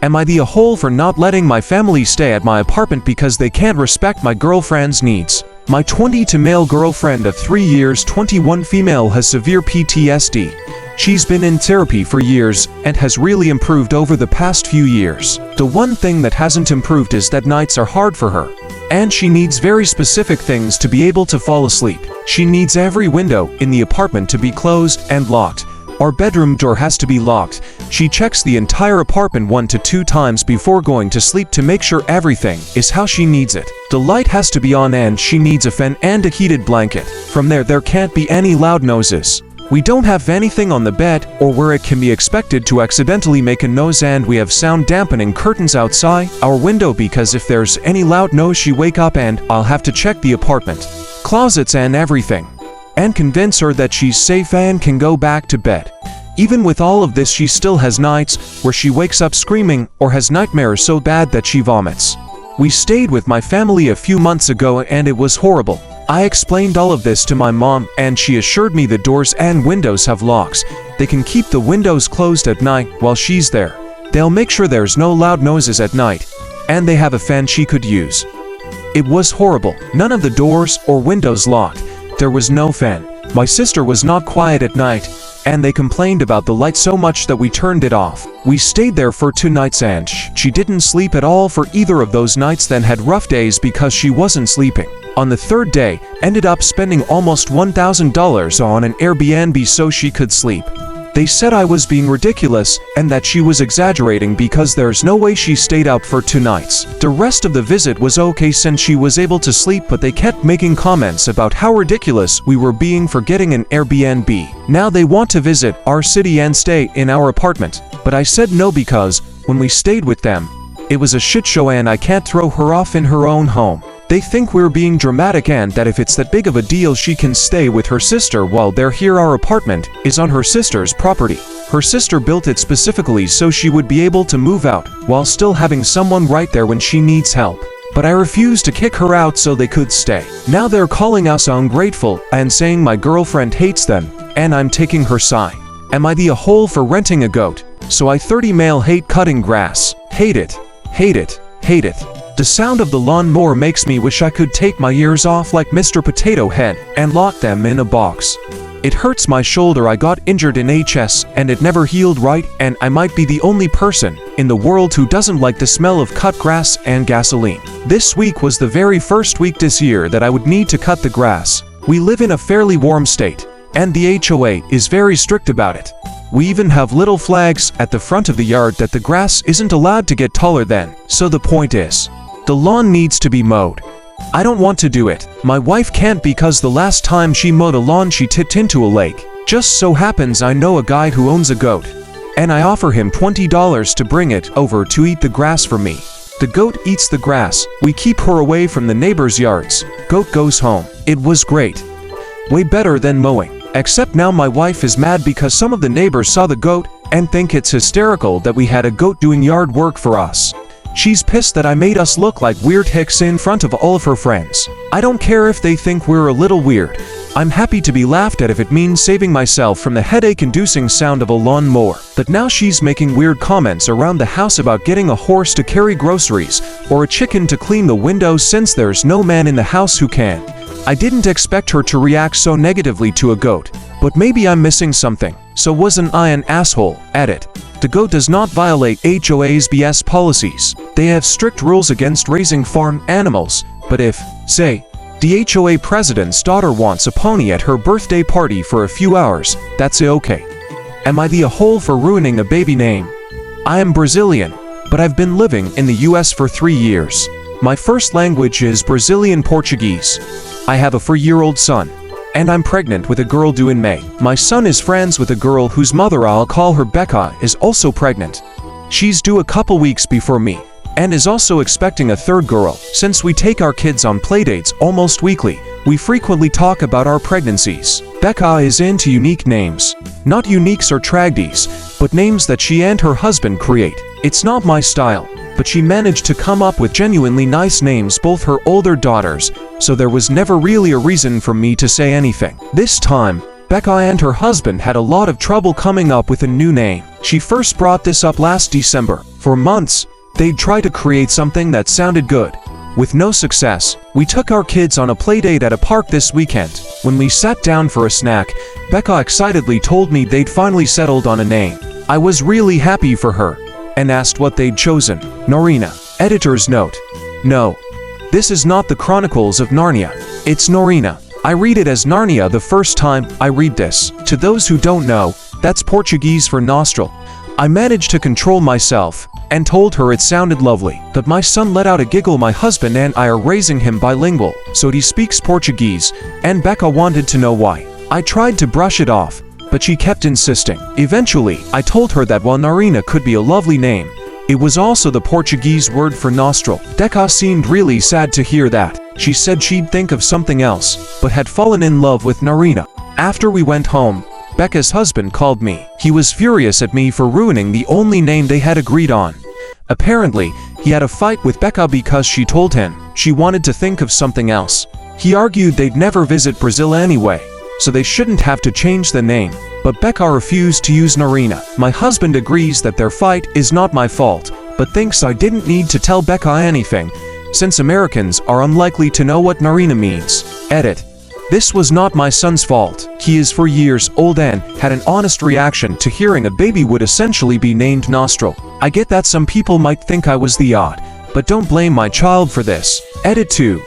Am I the a-hole for not letting my family stay at my apartment because they can't respect my girlfriend's needs? My 22 male girlfriend of 3 years, 21 female, has severe PTSD. She's been in therapy for years and has really improved over the past few years. The one thing that hasn't improved is that nights are hard for her. And she needs very specific things to be able to fall asleep. She needs every window in the apartment to be closed and locked. Our bedroom door has to be locked. She checks the entire apartment 1 to 2 times before going to sleep to make sure everything is how she needs it. The light has to be on and she needs a fan and a heated blanket. From there can't be any loud noises. We don't have anything on the bed or where it can be expected to accidentally make a noise, and we have sound dampening curtains outside our window because if there's any loud noise she wake up and I'll have to check the apartment, closets and everything, and convince her that she's safe and can go back to bed. Even with all of this, she still has nights where she wakes up screaming or has nightmares so bad that she vomits. We stayed with my family a few months ago and it was horrible. I explained all of this to my mom and she assured me the doors and windows have locks. They can keep the windows closed at night while she's there. They'll make sure there's no loud noises at night. And they have a fan she could use. It was horrible. None of the doors or windows locked. There was no fan. My sister was not quiet at night, and they complained about the light so much that we turned it off. We stayed there for 2 nights and she didn't sleep at all for either of those nights, then had rough days because she wasn't sleeping. On the 3rd day, ended up spending almost $1,000 on an Airbnb so she could sleep. They said I was being ridiculous and that she was exaggerating because there's no way she stayed up for 2 nights. The rest of the visit was okay since she was able to sleep, but they kept making comments about how ridiculous we were being for getting an Airbnb. Now they want to visit our city and stay in our apartment, but I said no because when we stayed with them, it was a shit show and I can't throw her off in her own home. They think we're being dramatic and that if it's that big of a deal she can stay with her sister while they're here. Our apartment is on her sister's property. Her sister built it specifically so she would be able to move out while still having someone right there when she needs help. But I refused to kick her out so they could stay. Now they're calling us ungrateful and saying my girlfriend hates them and I'm taking her side. Am I the a-hole for renting a goat? So I 30 male hate cutting grass. Hate it. Hate it. Hate it. The sound of the lawnmower makes me wish I could take my ears off like Mr. Potato Head and lock them in a box. It hurts my shoulder. I got injured in HS and it never healed right, and I might be the only person in the world who doesn't like the smell of cut grass and gasoline. This week was the very first week this year that I would need to cut the grass. We live in a fairly warm state, and the HOA is very strict about it. We even have little flags at the front of the yard that the grass isn't allowed to get taller than. So the point is, the lawn needs to be mowed. I don't want to do it. My wife can't because the last time she mowed a lawn she tipped into a lake. Just so happens I know a guy who owns a goat, and I offer him $20 to bring it over to eat the grass for me. The goat eats the grass. We keep her away from the neighbors' yards. Goat goes home. It was great. Way better than mowing. Except now my wife is mad because some of the neighbors saw the goat and think it's hysterical that we had a goat doing yard work for us. She's pissed that I made us look like weird hicks in front of all of her friends. I don't care if they think we're a little weird. I'm happy to be laughed at if it means saving myself from the headache-inducing sound of a lawn mower. But now she's making weird comments around the house about getting a horse to carry groceries or a chicken to clean the windows since there's no man in the house who can. I didn't expect her to react so negatively to a goat, but maybe I'm missing something. So wasn't I an asshole? Edit. The goat does not violate HOA's BS policies. They have strict rules against raising farm animals, but if, say, the HOA president's daughter wants a pony at her birthday party for a few hours, that's okay. Am I the a-hole for ruining a baby name? I am Brazilian, but I've been living in the US for 3 years. My first language is Brazilian Portuguese. I have a 4-year-old son, and I'm pregnant with a girl due in May. My son is friends with a girl whose mother, I'll call her Becca, is also pregnant. She's due a couple weeks before me, and is also expecting a 3rd girl. Since we take our kids on playdates almost weekly, we frequently talk about our pregnancies. Becca is into unique names. Not uniques or tragedies, but names that she and her husband create. It's not my style, but she managed to come up with genuinely nice names, both her older daughters, so there was never really a reason for me to say anything. This time, Becca and her husband had a lot of trouble coming up with a new name. She first brought this up last December. For months, they'd try to create something that sounded good. With no success, we took our kids on a playdate at a park this weekend. When we sat down for a snack, Becca excitedly told me they'd finally settled on a name. I was really happy for her, and asked what they'd chosen. Narina. Editor's note. No. This is not the Chronicles of Narnia. It's Norina. I read it as Narnia the first time I read this. To those who don't know, that's Portuguese for nostril. I managed to control myself and told her it sounded lovely, but my son let out a giggle. My husband and I are raising him bilingual, so he speaks Portuguese, and Becca wanted to know why. I tried to brush it off, but she kept insisting. Eventually, I told her that while Narina could be a lovely name, it was also the Portuguese word for nostril. Becca seemed really sad to hear that. She said she'd think of something else, but had fallen in love with Narina. After we went home, Becca's husband called me. He was furious at me for ruining the only name they had agreed on. Apparently, he had a fight with Becca because she told him she wanted to think of something else. He argued they'd never visit Brazil anyway, so they shouldn't have to change the name. But Becca refused to use Narina. My husband agrees that their fight is not my fault, but thinks I didn't need to tell Becca anything, since Americans are unlikely to know what Narina means. Edit. This was not my son's fault. He is 4 years old and had an honest reaction to hearing a baby would essentially be named Nostril. I get that some people might think I was the odd, but don't blame my child for this. Edit 2.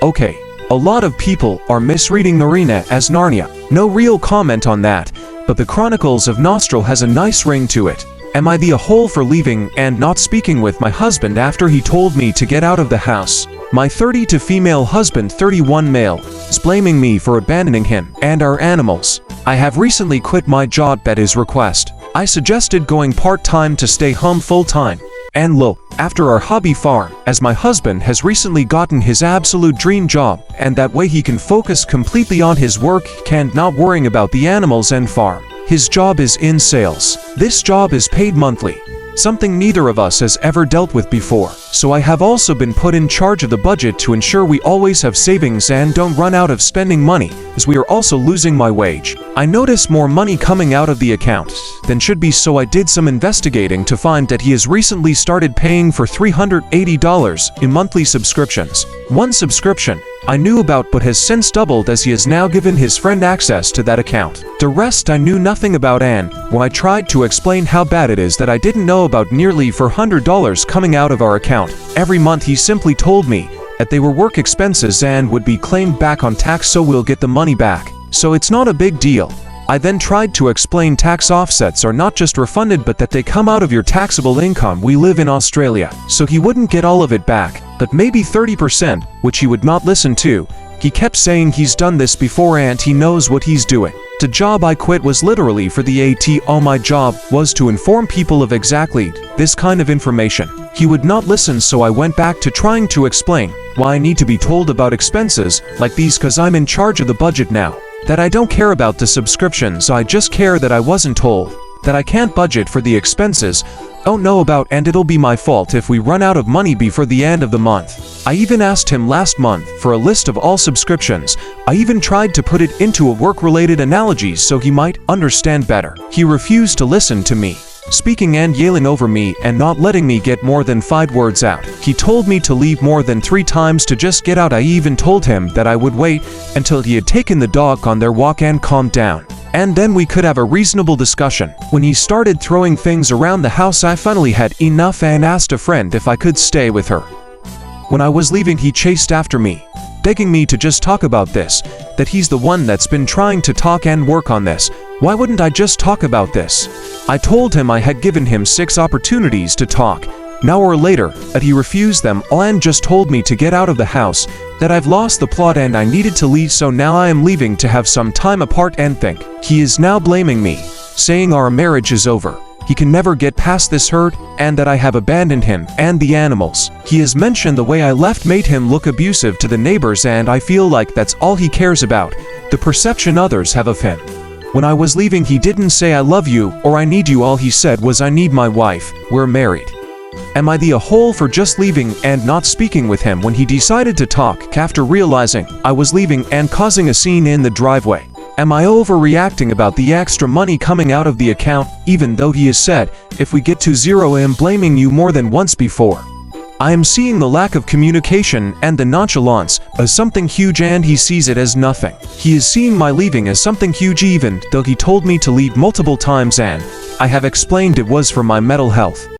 Okay, a lot of people are misreading Narina as Narnia. No real comment on that, but the Chronicles of Nostril has a nice ring to it. Am I the a-hole for leaving and not speaking with my husband after he told me to get out of the house? My 32 female husband, 31 male, is blaming me for abandoning him and our animals. I have recently quit my job at his request. I suggested going part-time to stay home full-time. And look, after our hobby farm, as my husband has recently gotten his absolute dream job, and that way he can focus completely on his work and not worrying about the animals and farm. His job is in sales. This job is paid monthly, something neither of us has ever dealt with before. So I have also been put in charge of the budget to ensure we always have savings and don't run out of spending money, as we are also losing my wage. I notice more money coming out of the account than should be, so I did some investigating to find that he has recently started paying for $380 in monthly subscriptions. One subscription I knew about but has since doubled, as he has now given his friend access to that account. The rest I knew nothing about, and when I tried to explain how bad it is that I didn't know about nearly $400 coming out of our account every month, he simply told me that they were work expenses and would be claimed back on tax, so we'll get the money back. So it's not a big deal. I then tried to explain tax offsets are not just refunded but that they come out of your taxable income. We live in Australia, so he wouldn't get all of it back, but maybe 30%, which he would not listen to. He kept saying he's done this before and he knows what he's doing. The job I quit was literally for the AITA. All my job was to inform people of exactly this kind of information. He would not listen, so I went back to trying to explain why I need to be told about expenses like these, cause I'm in charge of the budget now. That I don't care about the subscriptions, I just care that I wasn't told that I can't budget for the expenses I don't know about, and it'll be my fault if we run out of money before the end of the month. I even asked him last month for a list of all subscriptions. I even tried to put it into a work-related analogies so he might understand better. He refused to listen to me, speaking and yelling over me and not letting me get more than 5 words out. He told me to leave more than 3 times to just get out. I even told him that I would wait until he had taken the dog on their walk and calmed down, and then we could have a reasonable discussion. When he started throwing things around the house, I finally had enough and asked a friend if I could stay with her. When I was leaving, he chased after me, begging me to just talk about this, that he's the one that's been trying to talk and work on this. Why wouldn't I just talk about this? I told him I had given him 6 opportunities to talk, an hour later, that he refused them all and just told me to get out of the house, that I've lost the plot and I needed to leave, so now I am leaving to have some time apart and think. He is now blaming me, saying our marriage is over. He can never get past this hurt, and that I have abandoned him and the animals. He has mentioned the way I left made him look abusive to the neighbors, and I feel like that's all he cares about, the perception others have of him. When I was leaving, he didn't say I love you or I need you. All he said was I need my wife, we're married. Am I the a-hole for just leaving and not speaking with him when he decided to talk after realizing I was leaving and causing a scene in the driveway? Am I overreacting about the extra money coming out of the account, even though he has said, if we get to zero I am blaming you more than once before? I am seeing the lack of communication and the nonchalance as something huge and he sees it as nothing. He is seeing my leaving as something huge even though he told me to leave multiple times and I have explained it was for my mental health.